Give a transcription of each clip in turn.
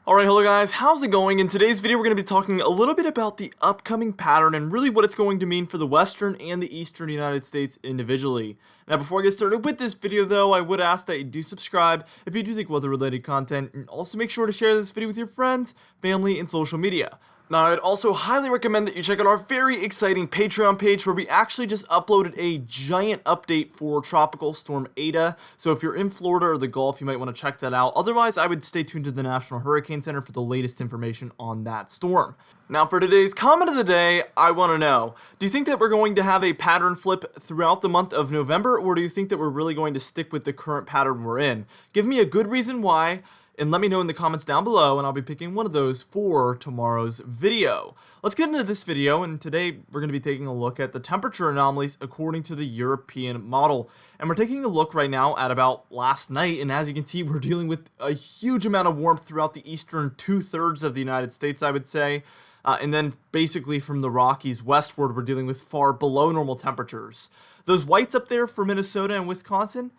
Alright, hello guys, how's it going? In today's video we're going to be talking a little bit about the upcoming pattern and really what it's going to mean for the western and the eastern United States individually. Now before I get started with this video though, I would ask that you do subscribe if you do think weather related content, and also make sure to share this video with your friends, family, and social media. Now, I'd also highly recommend that you check out our very exciting Patreon page where we actually just uploaded a giant update for Tropical Storm Eta. So if you're in Florida or the Gulf, you might want to check that out. Otherwise, I would stay tuned to the National Hurricane Center for the latest information on that storm. Now, for today's comment of the day, I want to know, do you think that we're going to have a pattern flip throughout the month of November, or do you think that we're really going to stick with the current pattern we're in? Give me a good reason why, and let me know in the comments down below, and I'll be picking one of those for tomorrow's video. Let's get into this video, and today we're going to be taking a look at the temperature anomalies according to the European model. And we're taking a look right now at about last night, and as you can see, we're dealing with a huge amount of warmth throughout the eastern 2/3 of the United States, I would say. And then basically from the Rockies westward, we're dealing with far below normal temperatures. Those whites up there for Minnesota and Wisconsin,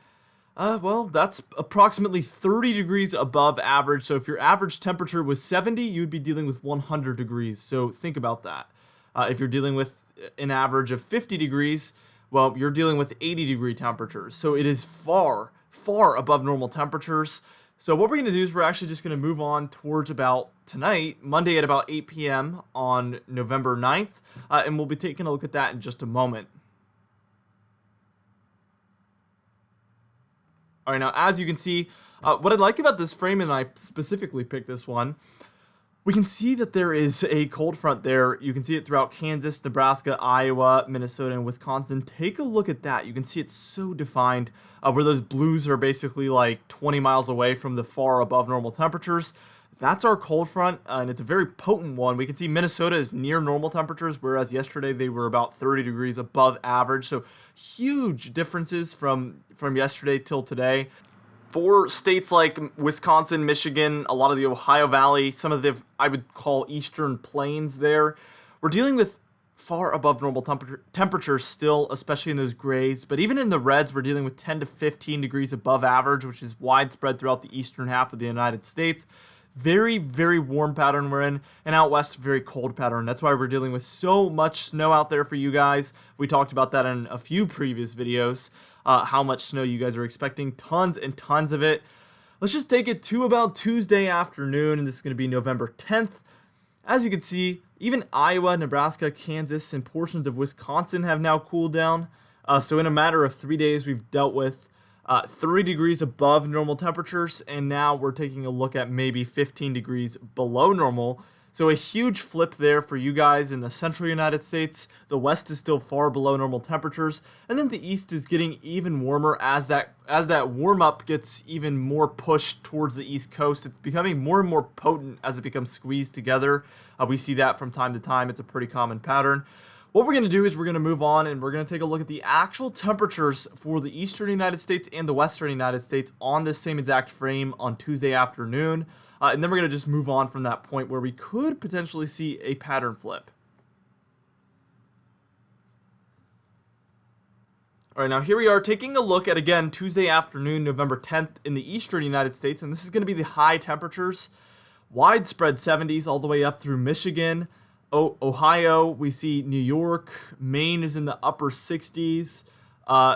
well, that's approximately 30 degrees above average. So if your average temperature was 70, you'd be dealing with 100 degrees. So think about that. If you're dealing with an average of 50 degrees, well, you're dealing with 80-degree temperatures. So it is far, far above normal temperatures. So what we're going to do is we're actually just going to move on towards about tonight, Monday at about 8 p.m. on November 9th. And we'll be taking a look at that in just a moment. Alright, now as you can see, what I like about this frame, and I specifically picked this one, we can see that there is a cold front there. You can see it throughout Kansas, Nebraska, Iowa, Minnesota, and Wisconsin. Take a look at that. You can see it's so defined, where those blues are basically like 20 miles away from the far above normal temperatures. That's our cold front, and it's a very potent one. We can see Minnesota is near normal temperatures, whereas yesterday they were about 30 degrees above average. So huge differences from yesterday till today. For states like Wisconsin, Michigan, a lot of the Ohio Valley, some of the, I would call eastern plains there, we're dealing with far above normal temperatures still, especially in those grays. But even in the reds, we're dealing with 10 to 15 degrees above average, which is widespread throughout the eastern half of the United States. Very, very warm pattern we're in, and out west, very cold pattern. That's why we're dealing with so much snow out there for you guys. We talked about that in a few previous videos, how much snow you guys are expecting, tons and tons of it. Let's just take it to about Tuesday afternoon, and this is going to be November 10th. As you can see, even Iowa, Nebraska, Kansas, and portions of Wisconsin have now cooled down. So in a matter of 3 days, we've dealt with 30 degrees above normal temperatures, and now we're taking a look at maybe 15 degrees below normal. So a huge flip there for you guys in the central United States. The west is still far below normal temperatures, and then the east is getting even warmer as that warm up gets even more pushed towards the east coast. It's becoming more and more potent as it becomes squeezed together. We see that from time to time. It's a pretty common pattern. What we're going to do is we're going to move on, and we're going to take a look at the actual temperatures for the eastern United States and the western United States on this same exact frame on Tuesday afternoon. And then we're going to just move on from that point where we could potentially see a pattern flip. Alright, now here we are taking a look at, again, Tuesday afternoon, November 10th in the eastern United States, and this is going to be the high temperatures. Widespread 70s all the way up through Michigan. Ohio, we see New York, Maine is in the upper 60s,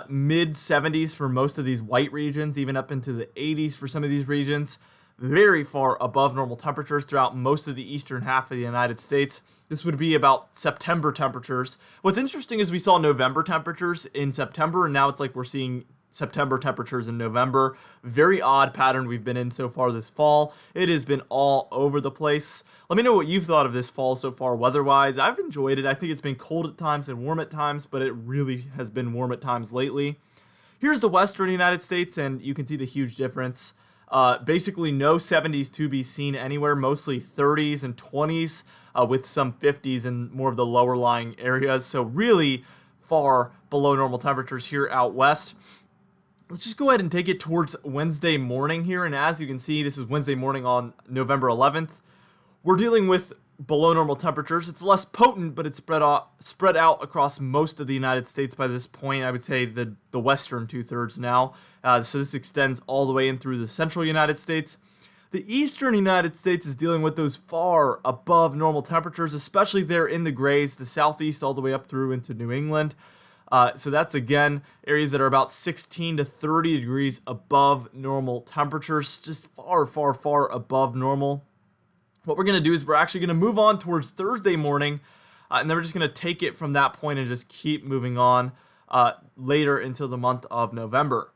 mid 70s for most of these white regions, even up into the 80s for some of these regions. Very far above normal temperatures throughout most of the eastern half of the United States. This would be about September temperatures. What's interesting is we saw November temperatures in September, and now it's like we're seeing September temperatures in November. Very odd pattern we've been in so far this fall. It has been all over the place. Let me know what you've thought of this fall so far weather-wise. I've enjoyed it. I think it's been cold at times and warm at times, but it really has been warm at times lately. Here's the western United States, and you can see the huge difference. Basically no 70s to be seen anywhere, mostly 30s and 20s with some 50s in more of the lower lying areas. So really far below normal temperatures here out west. Let's just go ahead and take it towards Wednesday morning here. And as you can see, this is Wednesday morning on November 11th. We're dealing with below normal temperatures. It's less potent, but it's spread out across most of the United States by this point. I would say the western 2/3 now. So this extends all the way in through the central United States. The eastern United States is dealing with those far above normal temperatures, especially there in the grays, the southeast all the way up through into New England. So that's, again, areas that are about 16 to 30 degrees above normal temperatures, just far, far, far above normal. What we're going to do is we're actually going to move on towards Thursday morning, and then we're just going to take it from that point and just keep moving on later into the month of November.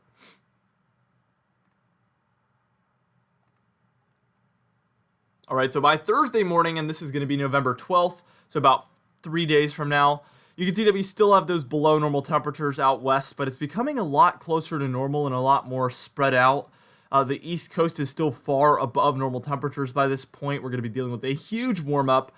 All right, so by Thursday morning, and this is going to be November 12th, so about 3 days from now, you can see that we still have those below normal temperatures out west, but it's becoming a lot closer to normal and a lot more spread out. The East Coast is still far above normal temperatures by this point. We're going to be dealing with a huge warm-up.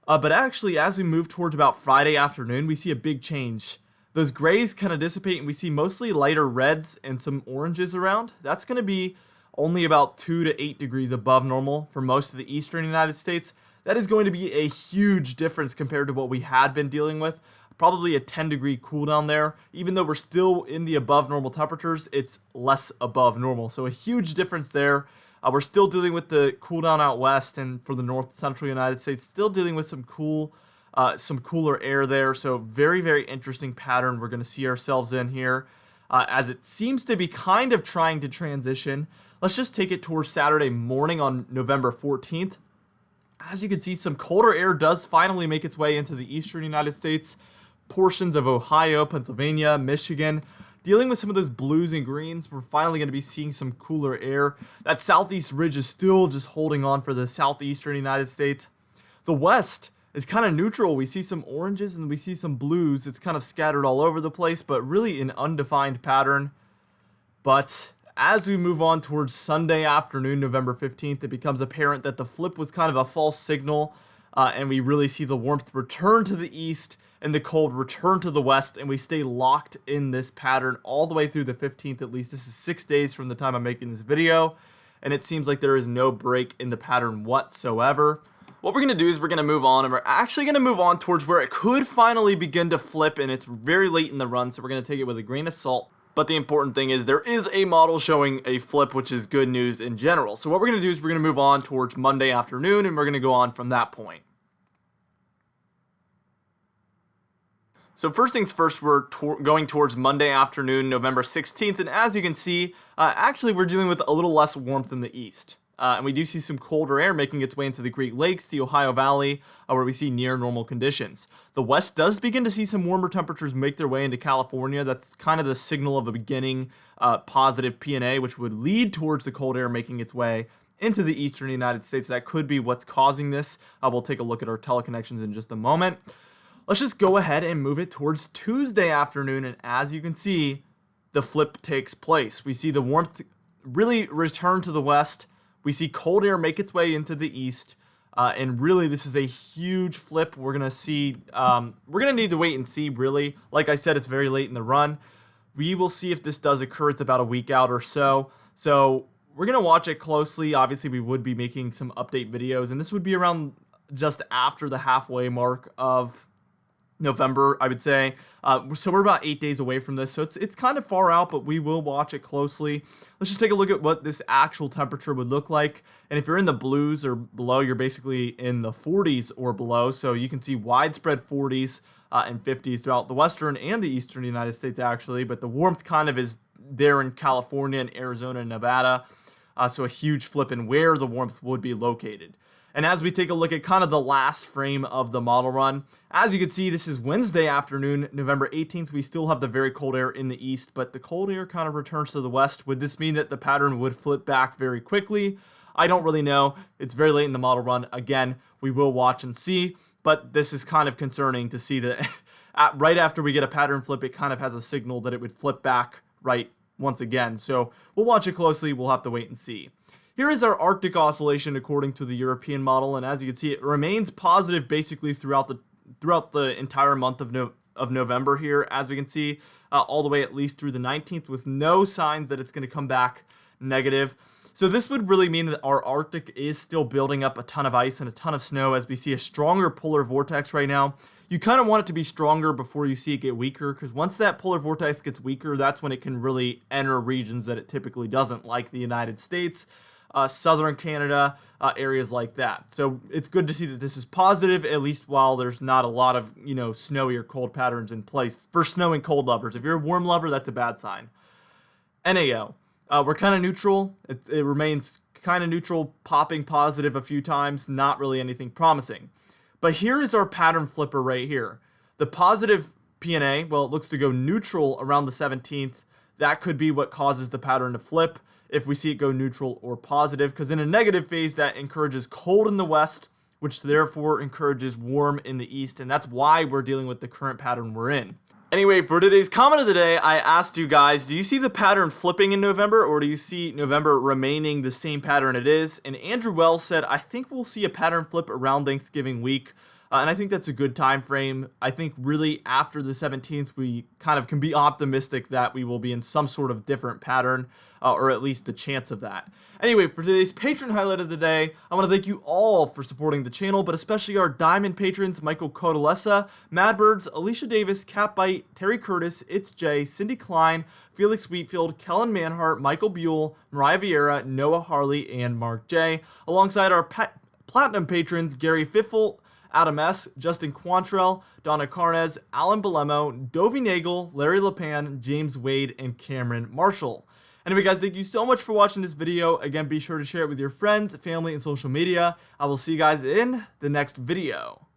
But actually, as we move towards about Friday afternoon, we see a big change. Those grays kind of dissipate, and we see mostly lighter reds and some oranges around. That's going to be only about 2 to 8 degrees above normal for most of the eastern United States. That is going to be a huge difference compared to what we had been dealing with. Probably a 10-degree cool down there. Even though we're still in the above normal temperatures, it's less above normal. So a huge difference there. We're still dealing with the cool down out west, and for the north central United States, still dealing with some cooler air there. So very, very interesting pattern we're going to see ourselves in here as it seems to be kind of trying to transition. Let's just take it towards Saturday morning on November 14th. As you can see, some colder air does finally make its way into the eastern United States, portions of Ohio, Pennsylvania, Michigan. Dealing with some of those blues and greens, we're finally going to be seeing some cooler air. That southeast ridge is still just holding on for the southeastern United States. The west is kind of neutral. We see some oranges and we see some blues. It's kind of scattered all over the place, but really an undefined pattern. But as we move on towards Sunday afternoon, November 15th, it becomes apparent that the flip was kind of a false signal, and we really see the warmth return to the east and the cold return to the west, and we stay locked in this pattern all the way through the 15th at least. This is 6 days from the time I'm making this video, and it seems like there is no break in the pattern whatsoever. What we're going to do is we're going to move on, and we're actually going to move on towards where it could finally begin to flip, and it's very late in the run, so we're going to take it with a grain of salt. But the important thing is there is a model showing a flip, which is good news in general. So what we're going to do is we're going to move on towards Monday afternoon, and we're going to go on from that point. So first things first, we're going towards Monday afternoon, November 16th, and as you can see, actually we're dealing with a little less warmth in the east. And we do see some colder air making its way into the Great Lakes, the Ohio Valley, where we see near normal conditions. The west does begin to see some warmer temperatures make their way into California. That's kind of the signal of a beginning positive P&A, which would lead towards the cold air making its way into the eastern United States. That could be what's causing this. We'll take a look at our teleconnections in just a moment. Let's just go ahead and move it towards Tuesday afternoon, and as you can see, the flip takes place. We see the warmth really return to the west. We see cold air make its way into the east, and really this is a huge flip. We're going to see, we're going to need to wait and see, really. Like I said, it's very late in the run. We will see if this does occur. It's about a week out or so. So we're going to watch it closely. Obviously, we would be making some update videos, and this would be around just after the halfway mark of November, I would say. So we're about 8 days away from this, so it's kind of far out, but we will watch it closely. Let's just take a look at what this actual temperature would look like. And if you're in the blues or below, you're basically in the 40s or below. So you can see widespread 40s and 50s throughout the western and the eastern United States, actually. But the warmth kind of is there in California and Arizona and Nevada. So a huge flip in where the warmth would be located. And as we take a look at kind of the last frame of the model run, as you can see, this is Wednesday afternoon, November 18th. We still have the very cold air in the east, but the cold air kind of returns to the west. Would this mean that the pattern would flip back very quickly? I don't really know. It's very late in the model run. Again, we will watch and see, but this is kind of concerning to see that right after we get a pattern flip, it kind of has a signal that it would flip back right once again. So we'll watch it closely. We'll have to wait and see. Here is our Arctic oscillation according to the European model, and as you can see, it remains positive basically throughout the entire month of November here, as we can see, all the way at least through the 19th, with no signs that it's going to come back negative. So this would really mean that our Arctic is still building up a ton of ice and a ton of snow as we see a stronger polar vortex right now. You kind of want it to be stronger before you see it get weaker, because once that polar vortex gets weaker, that's when it can really enter regions that it typically doesn't, like the United States, southern Canada, areas like that. So it's good to see that this is positive, at least while there's not a lot of, snowy or cold patterns in place. For snow and cold lovers, if you're a warm lover, that's a bad sign. NAO. We're kind of neutral. It remains kind of neutral, popping positive a few times, not really anything promising. But here is our pattern flipper right here. The positive PNA, well, it looks to go neutral around the 17th. That could be what causes the pattern to flip if we see it go neutral or positive, because in a negative phase, that encourages cold in the west, which therefore encourages warm in the east, and that's why we're dealing with the current pattern we're in. Anyway, for today's comment of the day, I asked you guys, do you see the pattern flipping in November, or do you see November remaining the same pattern it is? And Andrew Wells said, I think we'll see a pattern flip around Thanksgiving week. And I think that's a good time frame. I think really after the 17th, we kind of can be optimistic that we will be in some sort of different pattern, or at least the chance of that. Anyway, for today's patron highlight of the day, I want to thank you all for supporting the channel, but especially our diamond patrons, Michael Codalesa, Madbirds, Alicia Davis, Catbite, Terry Curtis, It's Jay, Cindy Klein, Felix Wheatfield, Kellen Manhart, Michael Buell, Mariah Vieira, Noah Harley, and Mark J, alongside our platinum patrons, Gary Fiffle, Adam S., Justin Quantrell, Donna Carnes, Alan Belemo, Dovey Nagel, Larry LePan, James Wade, and Cameron Marshall. Anyway, guys, thank you so much for watching this video. Again, be sure to share it with your friends, family, and social media. I will see you guys in the next video.